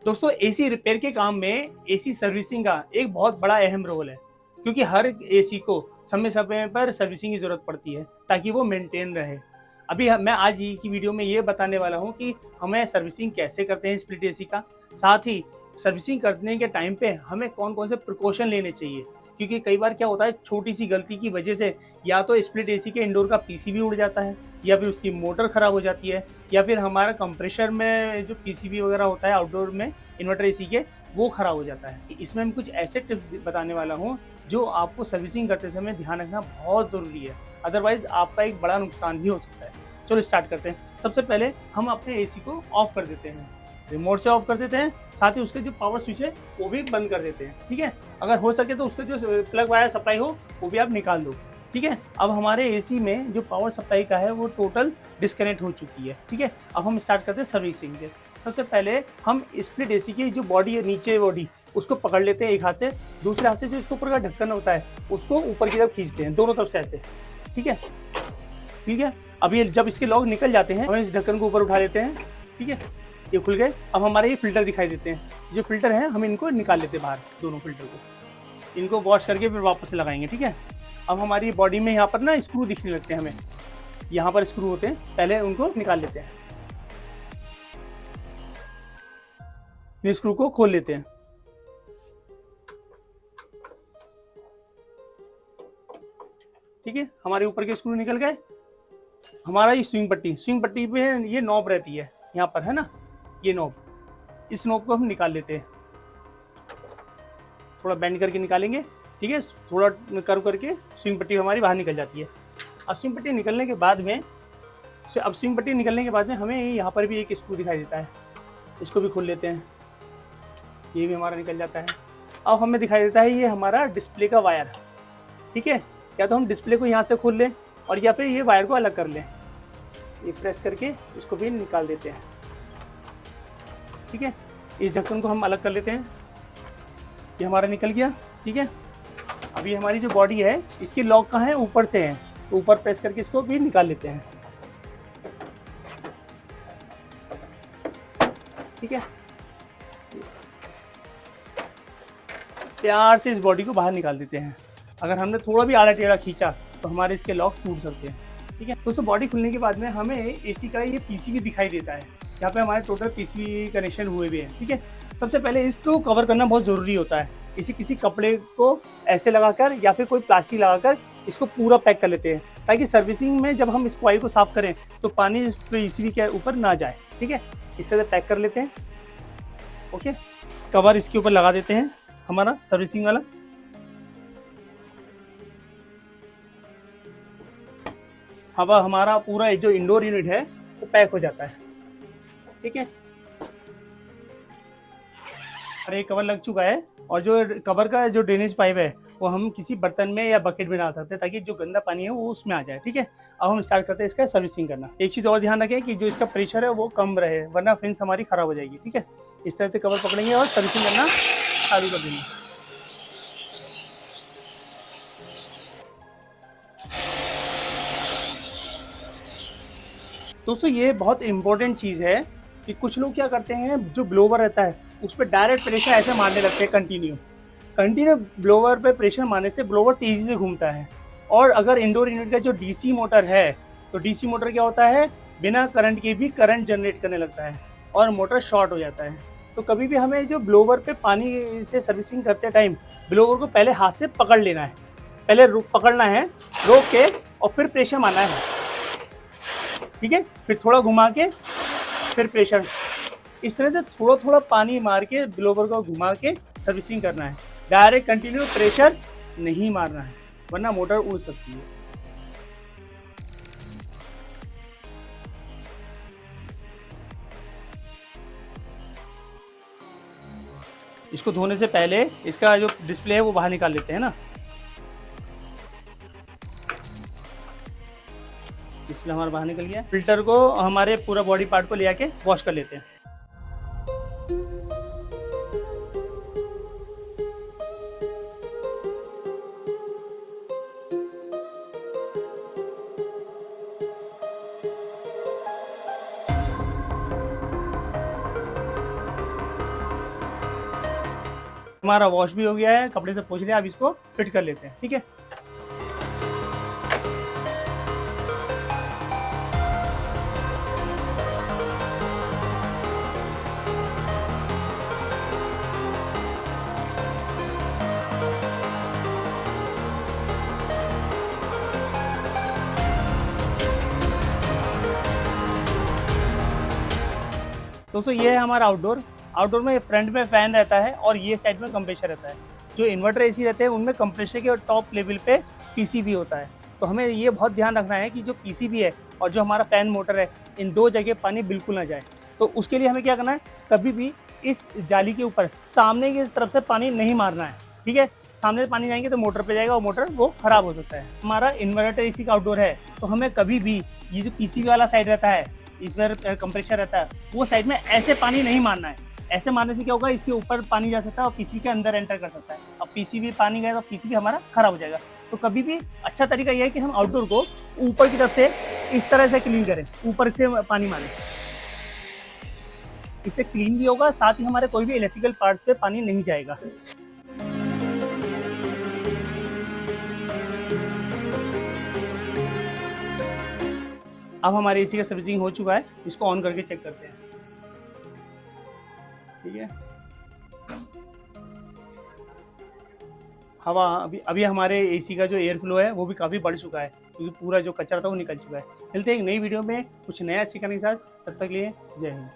दोस्तों AC repair के काम में एसी सर्विसिंग का एक बहुत बड़ा अहम रोल है, क्योंकि हर एसी को समय समय पर सर्विसिंग की ज़रूरत पड़ती है ताकि वो मेंटेन रहे। मैं आज की वीडियो में ये बताने वाला हूँ कि हमें सर्विसिंग कैसे करते हैं स्प्लिट एसी का, साथ ही सर्विसिंग करने के टाइम पे हमें कौन कौन से प्रिकॉशन लेने चाहिए, क्योंकि कई बार क्या होता है छोटी सी गलती की वजह से या तो स्प्लिट एसी के इंडोर का पीसीबी उड़ जाता है, या फिर उसकी मोटर ख़राब हो जाती है, या फिर हमारा कंप्रेशर में जो पीसीबी वगैरह होता है आउटडोर में इन्वर्टर एसी के, वो ख़राब हो जाता है। इसमें मैं कुछ ऐसे टिप्स बताने वाला हूँ जो आपको सर्विसिंग करते समय ध्यान रखना बहुत ज़रूरी है, अदरवाइज़ आपका एक बड़ा नुकसान भी हो सकता है। चलो स्टार्ट करते हैं। सबसे पहले हम अपने एसी को ऑफ कर देते हैं, रिमोट से ऑफ कर देते हैं, साथ ही उसके जो पावर स्विच है वो भी बंद कर देते हैं। ठीक है, अगर हो सके तो उसके जो प्लग वायर सप्लाई हो वो भी आप निकाल दो। ठीक है, अब हमारे एसी में जो पावर सप्लाई का है वो टोटल डिस्कनेक्ट हो चुकी है। ठीक है, अब हम स्टार्ट करते हैं सर्विसिंग से। सबसे पहले हम स्प्लिट एसी की जो बॉडी है, नीचे बॉडी, उसको पकड़ लेते हैं एक हाथ से, दूसरे हाथ से जो इसके ऊपर का ढक्कन होता है उसको ऊपर की तरफ खींचते हैं, दोनों तरफ से ऐसे। ठीक है, ठीक है। अब ये जब इसके लॉक निकल जाते हैं, हम इस ढक्कन को ऊपर उठा लेते हैं। ठीक है, ये खुल गए। अब हमारे ये फिल्टर दिखाई देते हैं, जो फिल्टर है हम इनको निकाल लेते हैं बाहर, दोनों फिल्टर को। इनको वॉश करके फिर वापस से लगाएंगे। ठीक है, अब हमारी बॉडी में यहाँ पर ना स्क्रू दिखने लगते हैं, हमें यहाँ पर स्क्रू होते हैं, पहले उनको निकाल लेते हैं। इन स्क्रू को खोल लेते हैं। ठीक है, हमारे ऊपर के स्क्रू निकल गए। हमारा ये स्विंग पट्टी पे ये नॉब रहती है, यहाँ पर है ना ये नॉब, इस नॉब को हम निकाल लेते हैं। थोड़ा बेंड करके निकालेंगे। ठीक है, थोड़ा कर्व करके स्विंग पट्टी हमारी बाहर निकल जाती है। अब स्विंग पट्टी निकलने के बाद में हमें यहाँ पर भी एक स्क्रू दिखाई देता है, इसको भी खोल लेते हैं। ये भी हमारा निकल जाता है। अब हमें दिखाई देता है ये हमारा डिस्प्ले का वायर। ठीक है, या तो हम डिस्प्ले को यहाँ से खोल लें और या फिर ये वायर को अलग कर लें। ये प्रेस करके इसको भी निकाल देते हैं। ठीक है, इस ढक्कन को हम अलग कर लेते हैं। ये हमारा निकल गया। ठीक है, अब ये हमारी जो बॉडी है इसकी लॉक कहाँ है, ऊपर से है, तो ऊपर प्रेस करके इसको भी निकाल लेते हैं। ठीक है, प्यार से इस बॉडी को बाहर निकाल देते हैं। अगर हमने थोड़ा भी आड़ा टेढ़ा खींचा तो हमारे इसके लॉक टूट सकते हैं। ठीक है, दोस्तों बॉडी खुलने के बाद में हमें एसी का ये पीसीबी दिखाई देता है, यहाँ पे हमारे टोटल पीसीबी कनेक्शन हुए भी हैं। ठीक है, सबसे पहले इसको कवर करना बहुत ज़रूरी होता है। इसी किसी कपड़े को ऐसे लगाकर या फिर कोई प्लास्टिक लगाकर इसको पूरा पैक कर लेते हैं, ताकि सर्विसिंग में जब हम इस कॉइल को साफ़ करें तो पानी इस पीसीबी के ऊपर ना जाए। ठीक है, इस तरह से पैक कर लेते हैं। ओके, कवर इसके ऊपर लगा देते हैं हमारा सर्विसिंग वाला। हवा हमारा पूरा जो इंडोर यूनिट है वो पैक हो जाता है। ठीक है, अरे कवर लग चुका है, और जो कवर का जो ड्रेनेज पाइप है वो हम किसी बर्तन में या बकेट में डाल सकते हैं, ताकि जो गंदा पानी है वो उसमें आ जाए। ठीक है, अब हम स्टार्ट करते हैं इसका सर्विसिंग करना। एक चीज़ और ध्यान रखें कि जो इसका प्रेशर है वो कम रहे, वरना फिंस हमारी खराब हो जाएगी। ठीक है, इस तरह से कवर पकड़ेंगे और सर्विसिंग करना चालू कर देंगे। दोस्तों ये बहुत इंपॉर्टेंट चीज़ है कि कुछ लोग क्या करते हैं, जो ब्लोवर रहता है उस पर डायरेक्ट प्रेशर ऐसे मारने लगते हैं। कंटिन्यू ब्लोवर पे प्रेशर मारने से ब्लोवर तेज़ी से घूमता है। और अगर इंडोर यूनिट का जो डीसी मोटर है, तो डीसी मोटर क्या होता है, बिना करंट के भी करंट जनरेट करने लगता है और मोटर शॉर्ट हो जाता है। तो कभी भी हमें जो ब्लोवर पे पानी से सर्विसिंग करते टाइम ब्लोवर को पहले हाथ से पकड़ लेना है, पहले पकड़ना है, रोक के, और फिर प्रेशर मारना है। ठीक है, फिर थोड़ा घुमा के फिर प्रेशर, इस तरह से थोड़ा थोड़ा पानी मार के ब्लोवर को घुमा के सर्विसिंग करना है। डायरेक्ट कंटिन्यू प्रेशर नहीं मारना है, वरना मोटर उड़ सकती है। इसको धोने से पहले इसका जो डिस्प्ले है वो बाहर निकाल लेते हैं ना। डिस्प्ले हमारा बाहर निकल गया। फिल्टर को हमारे पूरा बॉडी पार्ट को ले आके वॉश कर लेते हैं। हमारा वॉश भी हो गया है, कपड़े से पोंछ लिया, अब इसको फिट कर लेते हैं। ठीक है, दोस्तों ये है हमारा आउटडोर। आउटडोर में फ्रंट में फैन रहता है और ये साइड में कंप्रेसर रहता है। जो इन्वर्टर एसी रहते हैं उनमें कंप्रेसर के टॉप लेवल पे पीसीबी होता है। तो हमें ये बहुत ध्यान रखना है कि जो पीसीबी है और जो हमारा फैन मोटर है, इन दो जगह पानी बिल्कुल ना जाए। तो उसके लिए हमें क्या करना है, कभी भी इस जाली के ऊपर सामने की तरफ से पानी नहीं मारना है। ठीक है, सामने से पानी जाएंगे तो मोटर पे जाएगा और मोटर वो खराब हो सकता है। हमारा इन्वर्टर एसी का आउटडोर है, तो हमें कभी भी ये जो पीसीबी वाला साइड रहता है, इसमें कंप्रेसर रहता है, वो साइड में ऐसे पानी नहीं मारना है। ऐसे मारने से क्या होगा, इसके ऊपर पानी जा सकता है और पीसीबी के अंदर एंटर कर सकता है। अब पीसीबी पानी गया तो पीसीबी हमारा खराब हो जाएगा। तो कभी भी अच्छा तरीका यह है कि हम आउटडोर को ऊपर की तरफ से इस तरह से क्लीन करें, ऊपर से पानी मारें। इससे क्लीन भी होगा, साथ ही हमारे कोई भी इलेक्ट्रिकल पार्ट्स पे पानी नहीं जाएगा। अब हमारे एसी का सर्विसिंग हो चुका है, इसको ऑन करके चेक करते हैं। ठीक है, हवा अभी हमारे एसी का जो एयर फ्लो है वो भी काफ़ी बढ़ चुका है, क्योंकि पूरा जो कचरा था वो निकल चुका है। मिलते हैं एक नई वीडियो में कुछ नया सीखने के साथ, तब तक लिए जय हिंद।